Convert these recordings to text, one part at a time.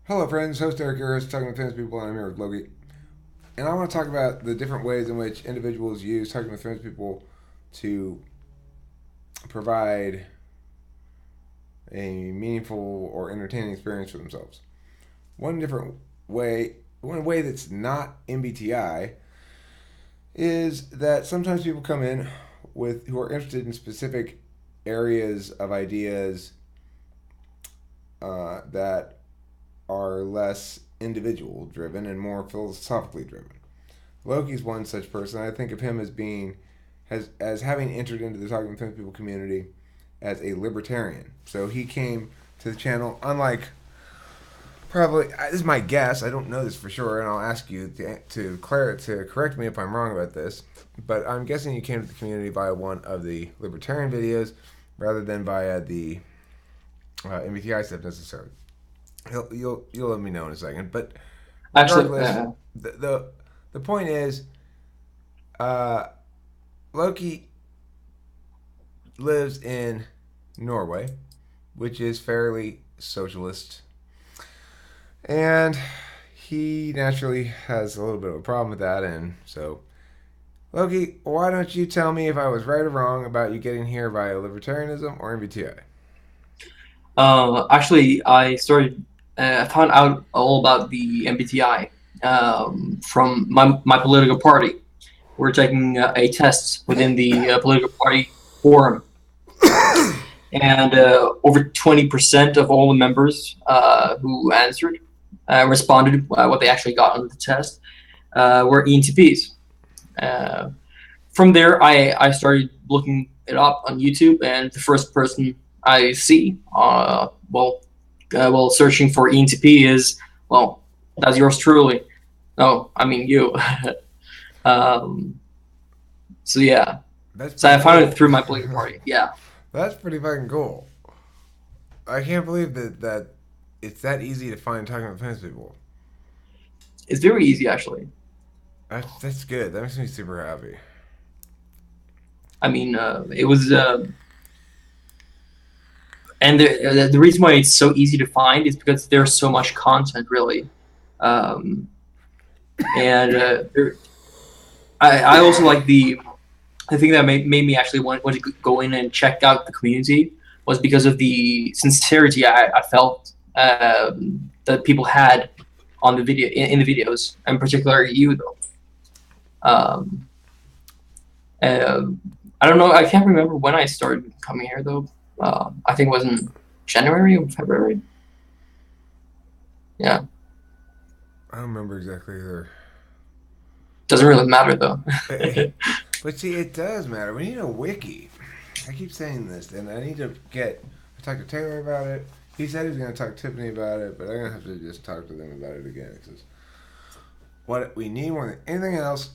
Hello, friends. Host Eric here, talking with famous people, and I'm here with Loki. And I want to talk about the different ways in which individuals use talking with famous people to provide a meaningful or entertaining experience for themselves. One different way, one way that's not MBTI, is that sometimes people come in with who are interested in specific areas of ideas that are less individual driven and more philosophically driven. Loki's one such person. I think of him as being as having entered into the Talking Famous People community as a libertarian. So he came to the channel, unlike probably this is my guess. I don't know this for sure, and I'll ask you to correct me if I'm wrong about this. But I'm guessing you came to the community via one of the libertarian videos rather than via the MBTI stuff necessarily. You'll let me know in a second. But Actually, regardless, the point is, uh, Loki lives in Norway, which is fairly socialist, and he naturally has a little bit of a problem with that. And so, Loki, why don't you tell me if I was right or wrong about you getting here via libertarianism or MBTI? I found out all about the MBTI from my political party. We're taking a test within the political party forum, and over 20% of all the members who answered responded what they actually got on the test were ENTPs. Uh, from there, I started looking it up on YouTube, and the first person I see, while searching for ENTP is, well, that's yours truly. No, I mean you. um, so yeah, That's so pretty I found it cool. through my political party. Yeah, That's pretty fucking cool. I can't believe that it's that easy to find talking with famous people. it's very easy actually. That's good. That makes me super happy. I mean, it was, and the reason why it's so easy to find is because there's so much content, really. Um, and I also like the thing that made me actually want to go in and check out the community was because of the sincerity I felt that people had on the video in the videos, and particularly you though. Um, uh, I don't know. I can't remember when I started coming here though. I think it was in January or February. Yeah, I don't remember exactly either. doesn't really matter though. But see, it does matter. We need a wiki. I keep saying this, and I need to get. I talked to Taylor about it. He said he was going to talk to Tiffany about it, but I'm going to have to just talk to them about it again. Because what we need more than anything else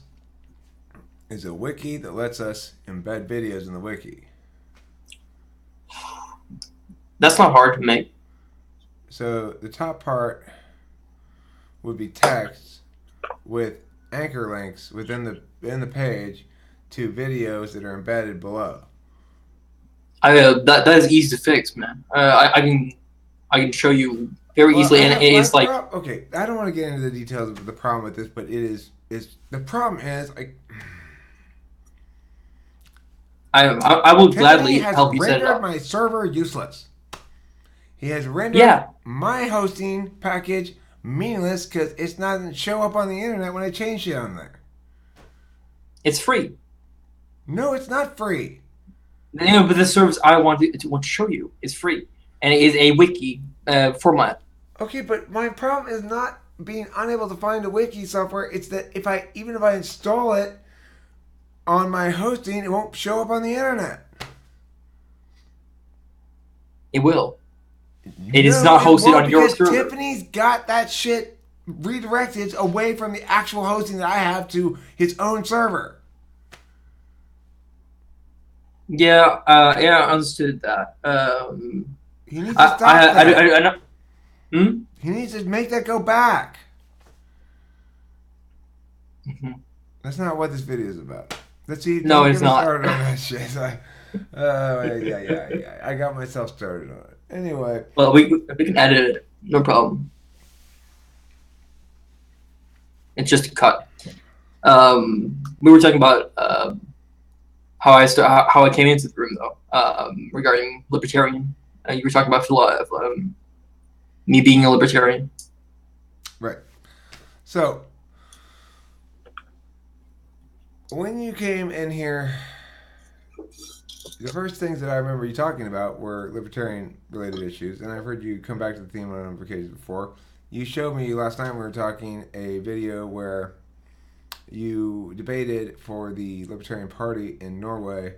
is a wiki that lets us embed videos in the wiki. That's not hard to make. So the top part would be text with anchor links within the page to videos that are embedded below. That is easy to fix, man. I can show you very Well, easily, I and have my it's like problem. Okay, I don't want to get into the details of the problem with this, but it is the problem is like I will Tiffany gladly has help you set it rendered up. my server useless. He has rendered Yeah, my hosting package meaningless because it doesn't show up on the internet when I change shit on there. it's free. No, it's not free. You know, but the service I want to show you is free, and it is a wiki format. Okay, but my problem is not being unable to find a wiki software. It's that even if I install it on my hosting, it won't show up on the internet. It will. It is No, not it hosted won't on your because server. Tiffany's got that shit redirected away from the actual hosting that I have to his own server. Yeah, yeah, I understood that. He needs to stop that. I know. Hmm? He needs to make that go back. Mhm. That's not what this video is about. Let's see. No, Don't get it's me not. started on that shit. Yeah. I got myself started on it. Anyway, Well, we can edit it. No problem. It's just a cut. We were talking about how I came into the room though, regarding libertarian. You were talking about me being a libertarian. Right. So when you came in here, the first things that I remember you talking about were libertarian-related issues, and I've heard you come back to the theme on a number of occasions before. You showed me last time we were talking a video where you debated for the Libertarian Party in Norway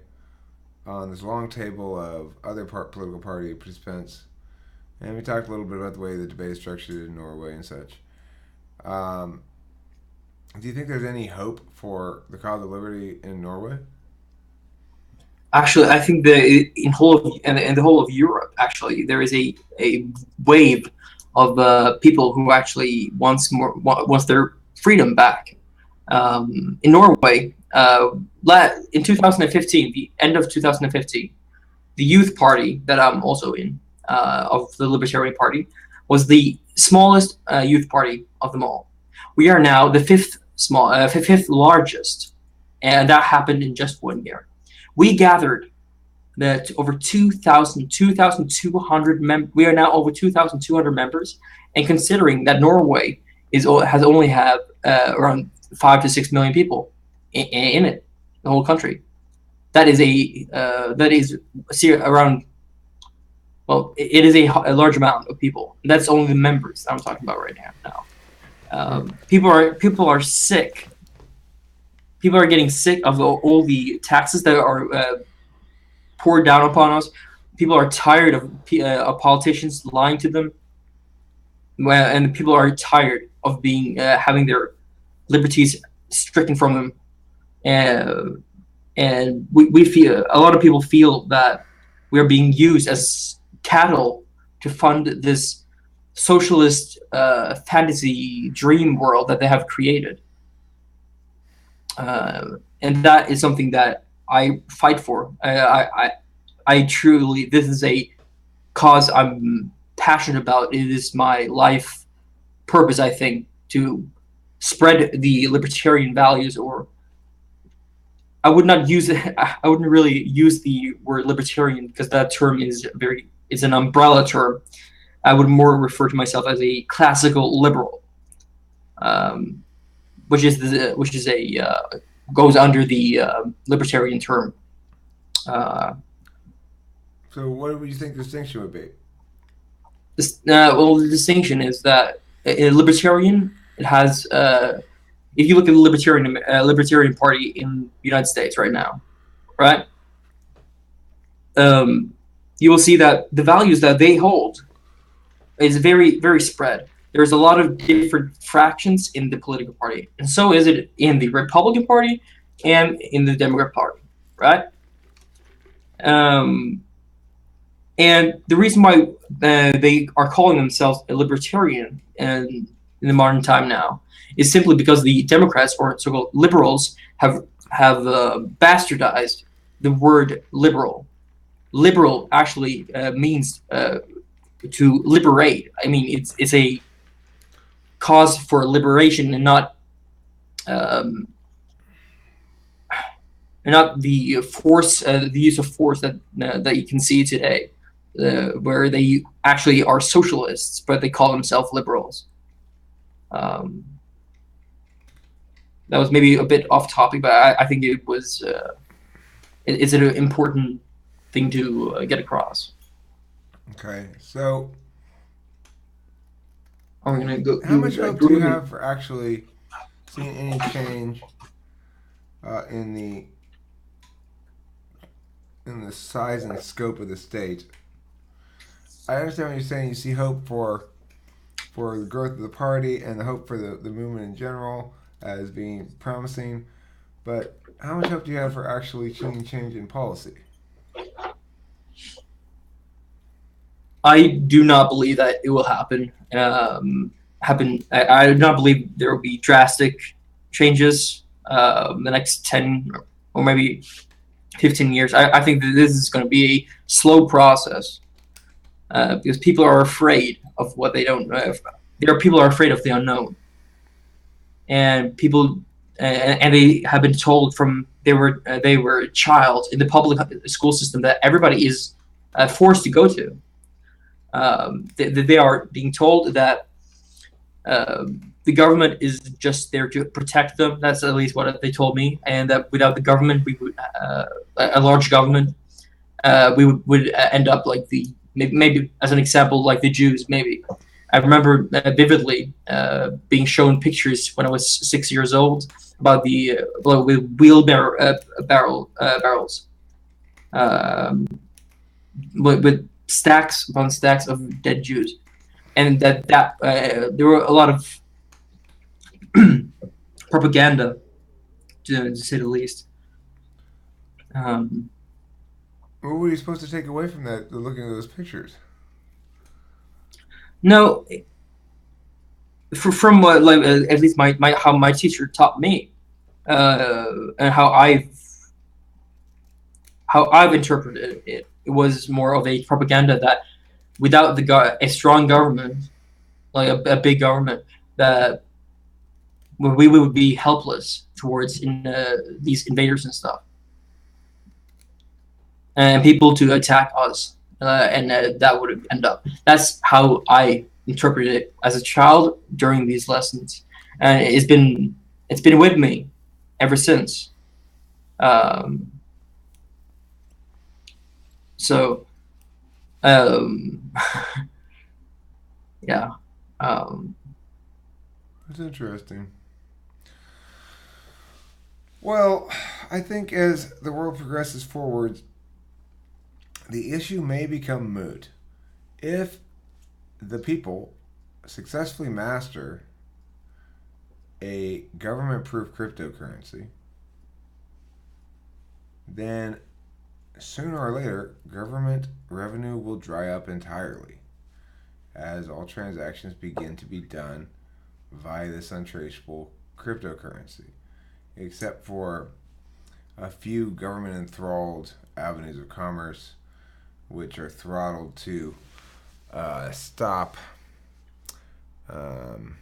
on this long table of other political party participants, and we talked a little bit about the way the debate is structured in Norway and such. Do you think there's any hope for the cause of liberty in Norway? Actually, I think in the whole of Europe, actually, there is a wave of people who actually wants their freedom back. In Norway, in 2015, the end of 2015, the Youth Party that I'm also in, of the Libertarian Party, was the smallest youth party of them all. We are now the fifth largest, and that happened in just 1 year. We gathered that over 2,200 members. We are now over 2,200 members, and considering that Norway has only have around 5 to 6 million people in it, the whole country, that is around. Well, it is a large amount of people. That's only the members I'm talking about right now. People are sick. People are getting sick of all the taxes that are poured down upon us. People are tired of politicians lying to them, and people are tired of being having their liberties stricken from them. And we feel, a lot of people feel that we are being used as cattle to fund this socialist fantasy dream world that they have created. And that is something that I fight for. I truly, this is a cause I'm passionate about. It is my life purpose, I think, to spread the libertarian values. Or I wouldn't really use the word libertarian, because that term is an umbrella term. I would more refer to myself as a classical liberal, which goes under the libertarian term. So what would you think the distinction would be? Well, the distinction is that a libertarian, it has, if you look at the libertarian party in the United States right now, right? You will see that the values that they hold is very, very spread. There's a lot of different fractions in the political party, and so is it in the Republican Party and in the Democrat Party, right? And the reason why they are calling themselves a libertarian in the modern time now is simply because the Democrats, or so-called liberals, have bastardized the word liberal. Liberal actually means to liberate. I mean, it's a cause for liberation, and not the force, the use of force that you can see today, where they actually are socialists, but they call themselves liberals. That was maybe a bit off topic, but I think it was. It's an important thing to get across. Okay, so I'm gonna go. How much hope do you have for actually seeing any change in the size and scope of the state? I understand what you're saying. You see hope for the growth of the party and the hope for the movement in general as being promising, but how much hope do you have for actually seeing change in policy? I do not believe that it will happen. I do not believe there will be drastic changes in the next 10 or maybe 15 years. I think that this is going to be a slow process because people are afraid of what they don't know. People are afraid of the unknown. and people and they have been told from they were a child in the public school system that everybody is forced to go to. They are being told that the government is just there to protect them. That's at least what they told me, and that without the government, we would a large government, would end up like maybe as an example like the Jews. Maybe I remember vividly being shown pictures when I was 6 years old about the with wheelbarrow barrels with stacks upon stacks of dead Jews, and that there were a lot of propaganda, to say the least. Um, What were you supposed to take away from that? Looking at those pictures. no, from what like at least my how my teacher taught me, and how I've interpreted it, it was more of a propaganda that without a strong government, like a big government, that we would be helpless towards these invaders and stuff, and people to attack us, and that would end up. That's how I interpreted it as a child during these lessons, and it's been with me ever since. Um, so um, yeah, um, That's interesting. Well, I think as the world progresses forward, the issue may become moot if the people successfully master a government-proof cryptocurrency. Then sooner or later, government revenue will dry up entirely as all transactions begin to be done via this untraceable cryptocurrency, except for a few government enthralled avenues of commerce, which are throttled to stop um,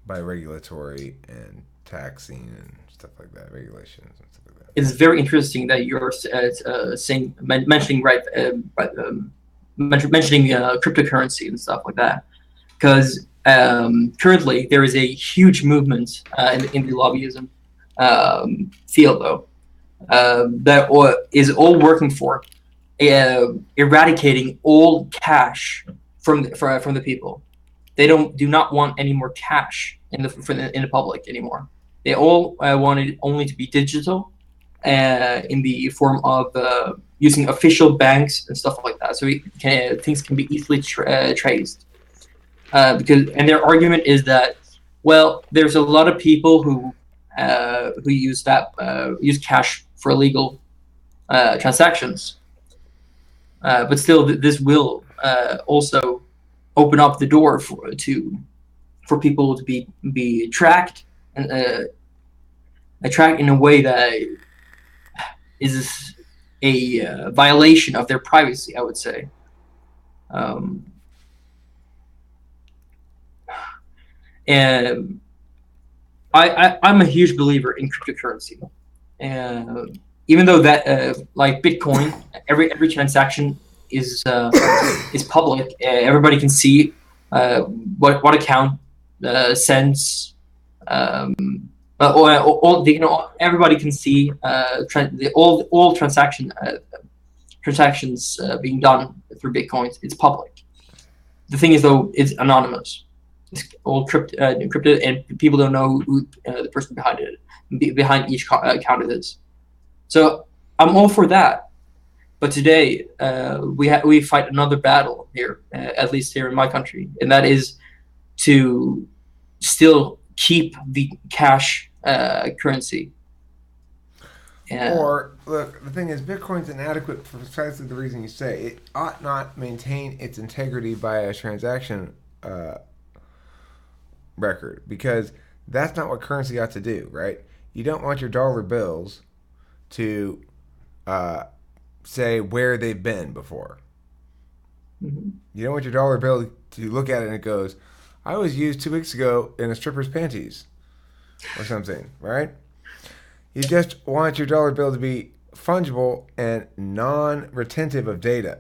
by regulatory and taxing and stuff like that, regulations and stuff like that. it's very interesting that you're saying mentioning mentioning cryptocurrency and stuff like that, because currently there is a huge movement in the lobbyism field, though, that is all working for eradicating all cash from the people. They do not want any more cash in the public anymore. They all want it only to be digital, in the form of using official banks and stuff like that, so things can be easily traced. Because and their argument is that, well, there's a lot of people who use cash for illegal transactions, but still this will also open up the door for people to be tracked and tracked in a way that is a violation of their privacy, I would say. Um, and I'm a huge believer in cryptocurrency, and even though that like Bitcoin, every transaction is public. Everybody can see what account sends. Everybody can see all transactions being done through Bitcoin. It's public. The thing is, though, it's anonymous. It's all encrypted, and people don't know who the person behind each account is. So I'm all for that. But today we fight another battle here, at least here in my country, and that is to still keep the cash currency. Or look, the thing is, Bitcoin's inadequate for precisely the reason you say. It ought not maintain its integrity by a transaction record, because that's not what currency ought to do, right? You don't want your dollar bills to say where they've been before. Mm-hmm. You don't want your dollar bill to look at it and it goes, I was used 2 weeks ago in a stripper's panties or something, right? You just want your dollar bill to be fungible and non-retentive of data.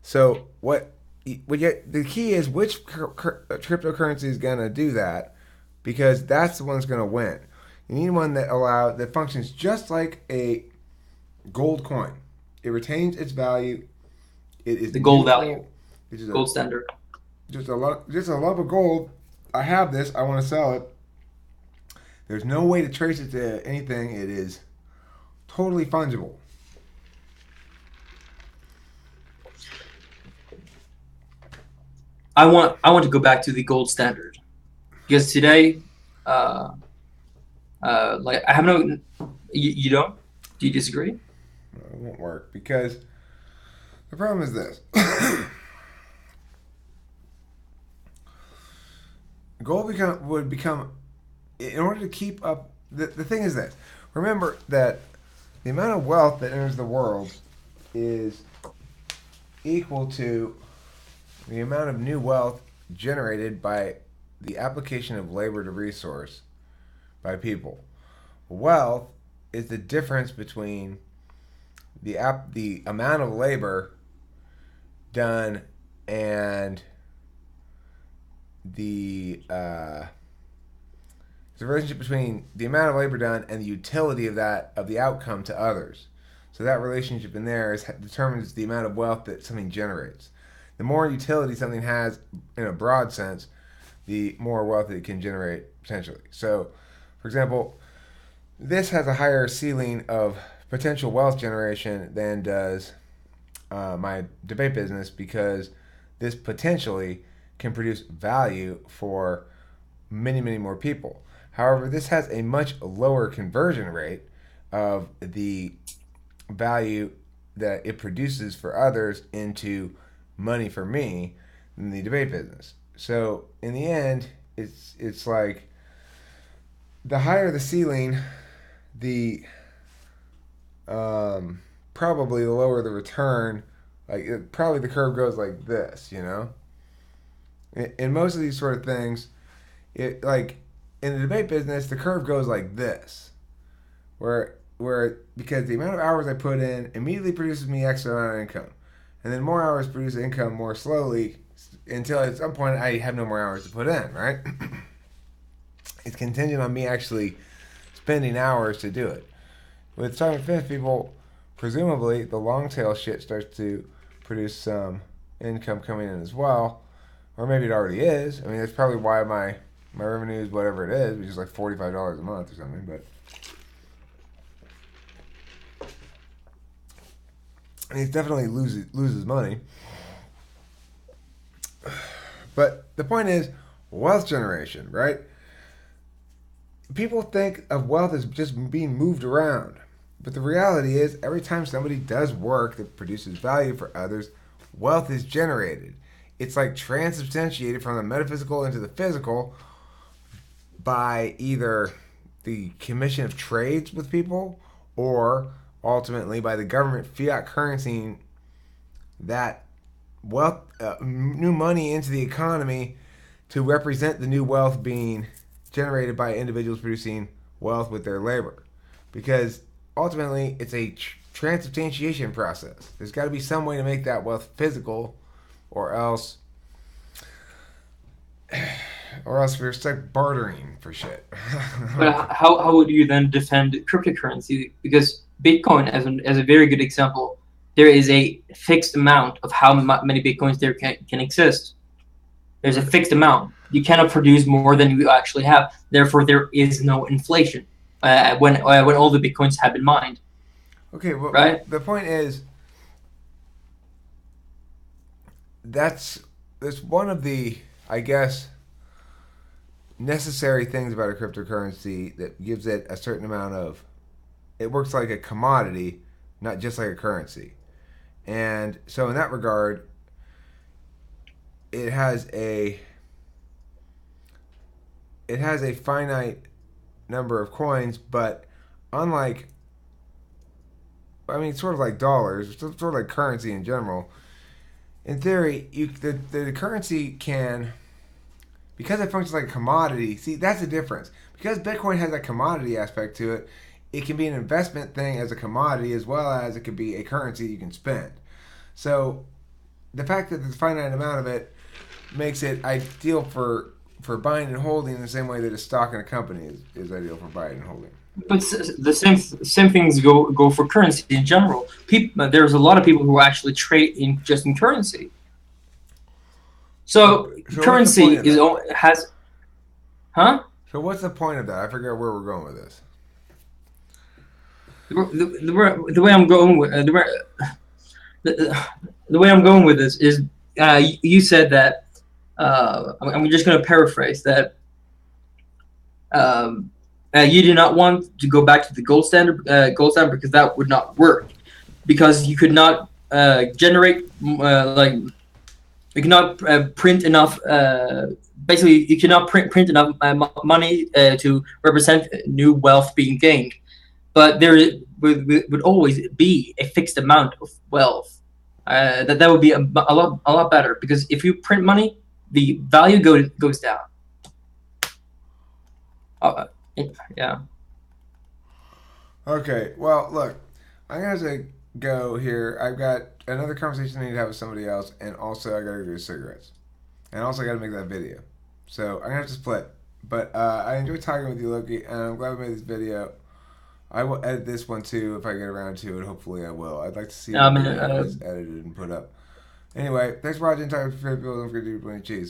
So the key is which cryptocurrency is going to do that, because that's the one that's going to win. You need one that functions just like a gold coin. It retains its value. It is The gold neutral. value, It's gold standard. just a lump of gold. I have this. I want to sell it. There's no way to trace it to anything. It is totally fungible. I want to go back to the gold standard because today, like I have no. You don't? Do you disagree? No, it won't work because the problem is this. Gold would become, in order to keep up, the thing is this. Remember that the amount of wealth that enters the world is equal to the amount of new wealth generated by the application of labor to resource by people. Wealth is the difference between the amount of labor done and the relationship between the amount of labor done and the utility of the outcome to others. So that relationship in there determines the amount of wealth that something generates. The more utility something has in a broad sense, the more wealth it can generate potentially. So, for example, this has a higher ceiling of potential wealth generation than does my debate business, because this potentially can produce value for many, many more people. However, this has a much lower conversion rate of the value that it produces for others into money for me than the debate business. So in the end, it's like the higher the ceiling, the probably the lower the return. Probably the curve goes like this, you know. In most of these sort of things, it like in the debate business, the curve goes like this, where because the amount of hours I put in immediately produces me X amount of income, and then more hours produce income more slowly until at some point I have no more hours to put in. Right? It's contingent on me actually spending hours to do it. With time and finish people, presumably the long tail shit starts to produce some income coming in as well, or maybe it already is. I mean, that's probably why my revenue is whatever it is, which is like $45 a month or something. But he definitely loses money. But the point is wealth generation, right? People think of wealth as just being moved around. But the reality is, every time somebody does work that produces value for others, wealth is generated. It's like transubstantiated from the metaphysical into the physical by either the commission of trades with people, or ultimately by the government fiat currency that wealth, new money into the economy to represent the new wealth being generated by individuals producing wealth with their labor. Because ultimately, it's a transubstantiation process. There's got to be some way to make that wealth physical, or else we're stuck bartering for shit. But how would you then defend cryptocurrency? Because Bitcoin, as a very good example, there is a fixed amount of how many Bitcoins there can exist. There's a fixed amount. You cannot produce more than you actually have. Therefore, there is no inflation when all the Bitcoins have been mined. Okay, well, right? The point is that's one of the, I guess, necessary things about a cryptocurrency that gives it a certain amount of. It works like a commodity, not just like a currency. And so, in that regard, it has a finite number of coins, but unlike, I mean, sort of like dollars, sort of like currency in general. In theory, the currency can because it functions like a commodity. See, that's the difference. Because Bitcoin has a commodity aspect to it, it can be an investment thing as a commodity as well as it could be a currency you can spend. So the fact that there's a finite amount of it makes it ideal for buying and holding the same way that a stock in a company is ideal for buying and holding. But the same things go for currency in general. There's a lot of people who actually trade in just in currency. So So currency has, huh? So what's the point of that? I forget where we're going with this. The way I'm going with the way I'm going with this is you said that I'm just going to paraphrase that you do not want to go back to the gold standard because that would not work, because you could not generate like you cannot print enough. Basically, you cannot print enough money to represent new wealth being gained. But there would always be a fixed amount of wealth. That would be a lot better, because if you print money, the value goes down. Yeah. Okay, well, look, I'm going to go here. I've got another conversation I need to have with somebody else, and also I got to go do cigarettes. And also I got to make that video. So I'm going to have to split. But I enjoyed talking with you, Loki, and I'm glad we made this video. I will edit this one too if I get around to it. Hopefully I will. I'd like to see it edited and put up. Anyway, thanks for watching. Talk to people. Don't forget to eat plenty of cheese.